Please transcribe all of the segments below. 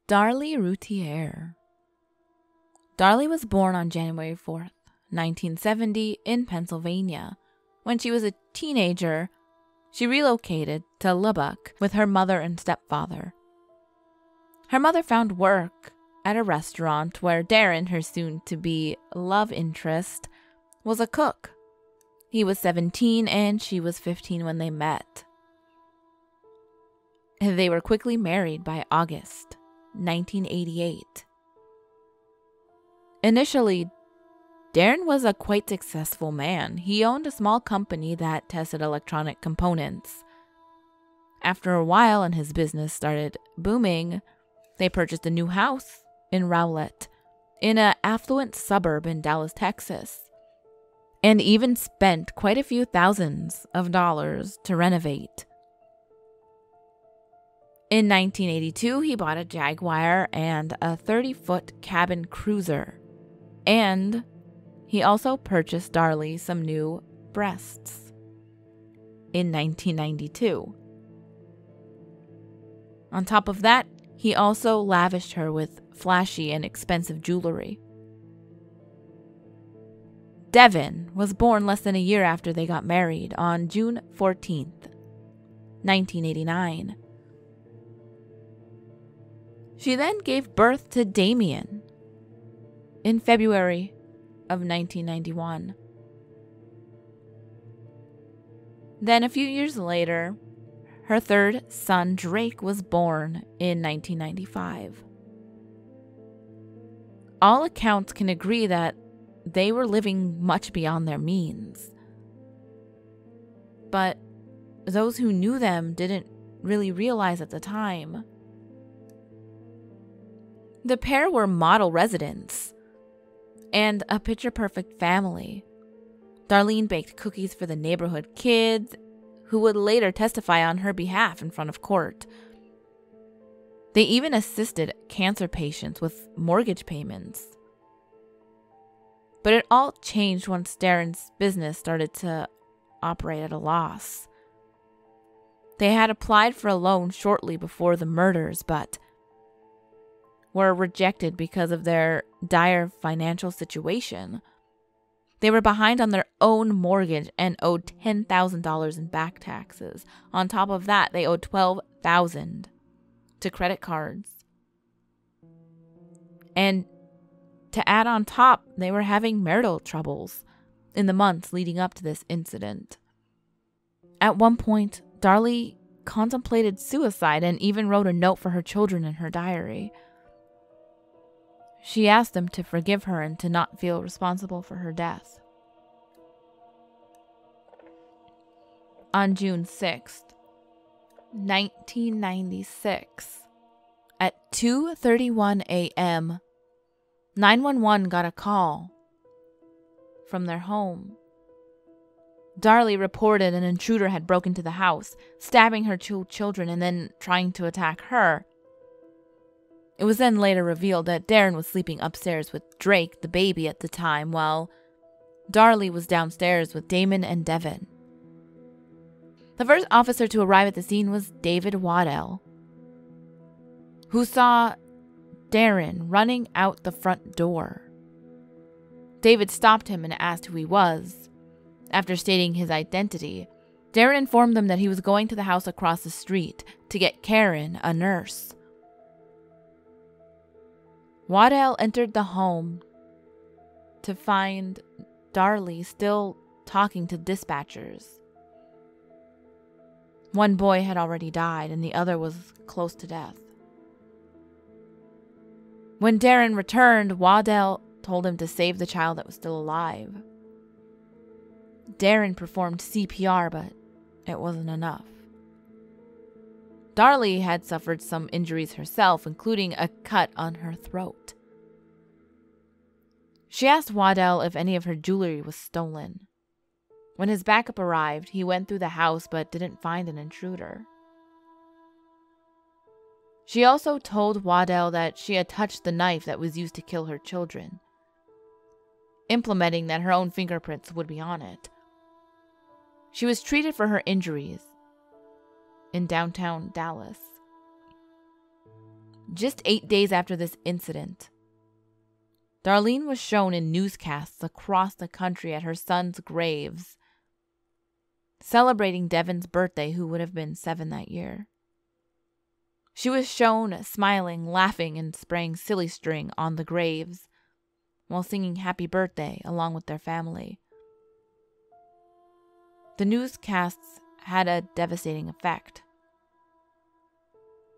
Darlie Routier. Darlie was born on January 4th, 1970 in Pennsylvania. When she was a teenager, she relocated to Lubbock with her mother and stepfather. Her mother found work at a restaurant where Darren, her soon-to-be love interest, was a cook. He was 17 and she was 15 when they met. They were quickly married by August 1988. Initially, Darren was a quite successful man. He owned a small company that tested electronic components. After a while and his business started booming, they purchased a new house in Rowlett, in an affluent suburb in Dallas, Texas, and even spent quite a few thousands of dollars to renovate. In 1982, he bought a Jaguar and a 30-foot cabin cruiser, and he also purchased Darlie some new breasts in 1992. On top of that, he also lavished her with flashy and expensive jewelry. Devin was born less than a year after they got married on June 14th, 1989. She then gave birth to Damien in February of 1991. Then a few years later, her third son, Drake, was born in 1995. All accounts can agree that they were living much beyond their means. But those who knew them didn't really realize at the time. The pair were model residents and a picture-perfect family. Darlene baked cookies for the neighborhood kids, who would later testify on her behalf in front of court. They even assisted cancer patients with mortgage payments. But it all changed once Darren's business started to operate at a loss. They had applied for a loan shortly before the murders, but were rejected because of their dire financial situation. They were behind on their own mortgage and owed $10,000 in back taxes. On top of that, they owed $12,000 to credit cards. And to add on top, they were having marital troubles in the months leading up to this incident. At one point, Darlie contemplated suicide and even wrote a note for her children in her diary. She asked them to forgive her and to not feel responsible for her death. On June 6th, 1996, at 2:31 a.m., 911 got a call from their home. Darlie reported an intruder had broken into the house, stabbing her two children and then trying to attack her. It was then later revealed that Darren was sleeping upstairs with Drake, the baby, at the time, while Darlie was downstairs with Damon and Devin. The first officer to arrive at the scene was David Waddell, who saw Darren running out the front door. David stopped him and asked who he was. After stating his identity, Darren informed them that he was going to the house across the street to get Karen, a nurse. Waddell entered the home to find Darlie still talking to dispatchers. One boy had already died and the other was close to death. When Darren returned, Waddell told him to save the child that was still alive. Darren performed CPR, but it wasn't enough. Darlie had suffered some injuries herself, including a cut on her throat. She asked Waddell if any of her jewelry was stolen. When his backup arrived, he went through the house but didn't find an intruder. She also told Waddell that she had touched the knife that was used to kill her children, implementing that her own fingerprints would be on it. She was treated for her injuries in downtown Dallas. Just 8 days after this incident, Darlene was shown in newscasts across the country at her son's graves, celebrating Devin's birthday, who would have been 7 that year. She was shown smiling, laughing, and spraying silly string on the graves while singing happy birthday along with their family. The newscasts had a devastating effect.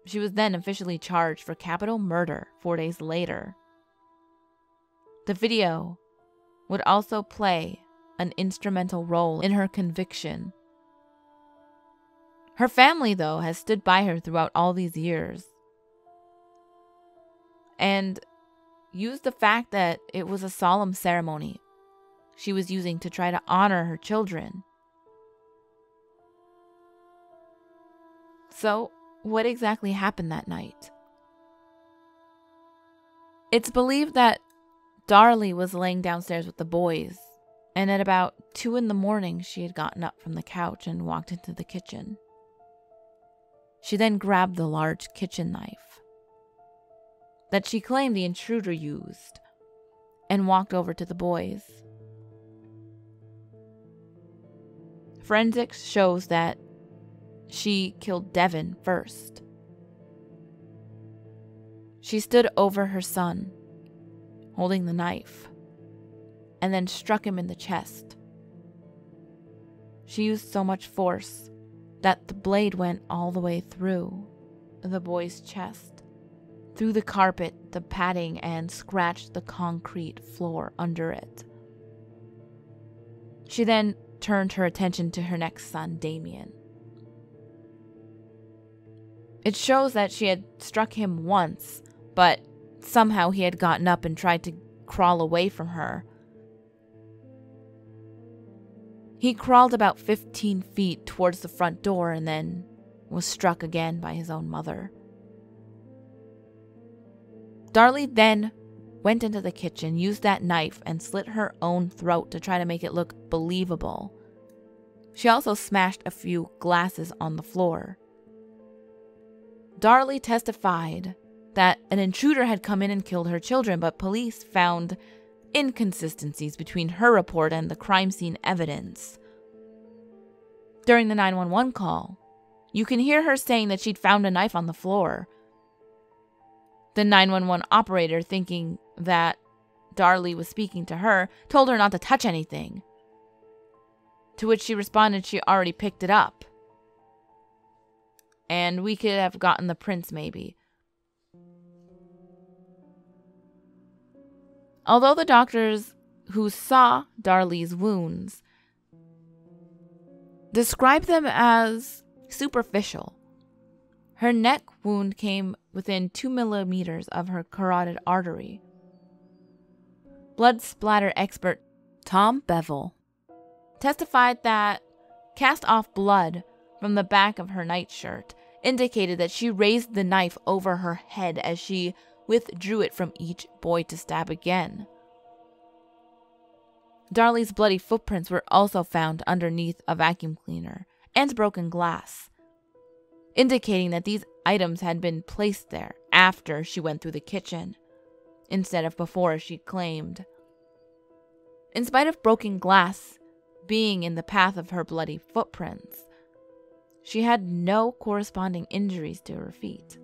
She was then officially charged for capital murder 4 days later. The video would also play an instrumental role in her conviction. Her family, though, has stood by her throughout all these years and used the fact that it was a solemn ceremony she was using to try to honor her children. So, what exactly happened that night? It's believed that Darlie was laying downstairs with the boys, and at about 2 a.m, she had gotten up from the couch and walked into the kitchen. She then grabbed the large kitchen knife that she claimed the intruder used and walked over to the boys. Forensics shows that she killed Devin first. She stood over her son, holding the knife, and then struck him in the chest. She used so much force that the blade went all the way through the boy's chest, through the carpet, the padding, and scratched the concrete floor under it. She then turned her attention to her next son, Damien. It shows that she had struck him once, but somehow he had gotten up and tried to crawl away from her. He crawled about 15 feet towards the front door and then was struck again by his own mother. Darlie then went into the kitchen, used that knife, and slit her own throat to try to make it look believable. She also smashed a few glasses on the floor. Darlie testified that an intruder had come in and killed her children, but police found inconsistencies between her report and the crime scene evidence. During the 911 call, you can hear her saying that she'd found a knife on the floor. The 911 operator, thinking that Darlie was speaking to her, told her not to touch anything, to which she responded she already picked it up. And we could have gotten the prints maybe. Although the doctors who saw Darlie's wounds described them as superficial, her neck wound came within 2 millimeters of her carotid artery. Blood splatter expert Tom Bevel testified that cast-off blood from the back of her nightshirt indicated that she raised the knife over her head as she withdrew it from each boy to stab again. Darlie's bloody footprints were also found underneath a vacuum cleaner and broken glass, indicating that these items had been placed there after she went through the kitchen, instead of before, as she claimed. In spite of broken glass being in the path of her bloody footprints, she had no corresponding injuries to her feet.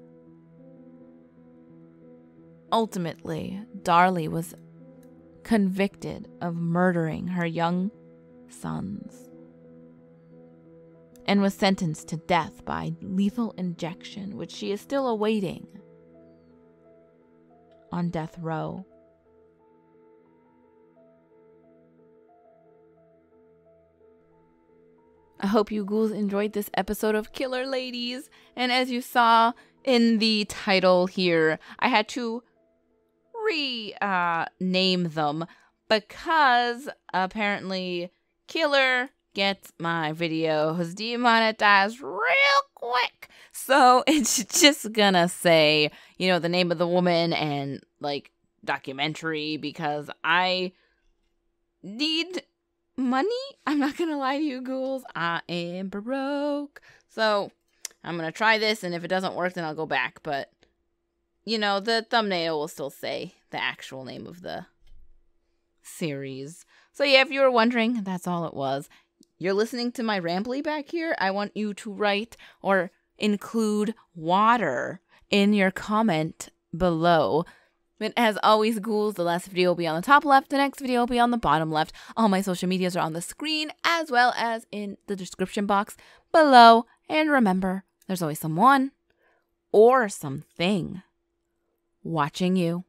Ultimately, Darlie was convicted of murdering her young sons and was sentenced to death by lethal injection, which she is still awaiting on death row. I hope you ghouls enjoyed this episode of Killer Ladies, and as you saw in the title here, I had to rename them because apparently Killer gets my videos demonetized real quick. So it's just gonna say, you know, the name of the woman and like documentary because I need money. I'm not gonna lie to you ghouls, I am broke. So I'm gonna try this, and if it doesn't work then I'll go back, but you know, the thumbnail will still say the actual name of the series. So yeah, if you were wondering, that's all it was. You're listening to my rambly back here. I want you to write or include water in your comment below. But as always, ghouls, the last video will be on the top left. The next video will be on the bottom left. All my social medias are on the screen as well as in the description box below. And remember, there's always someone or something watching you.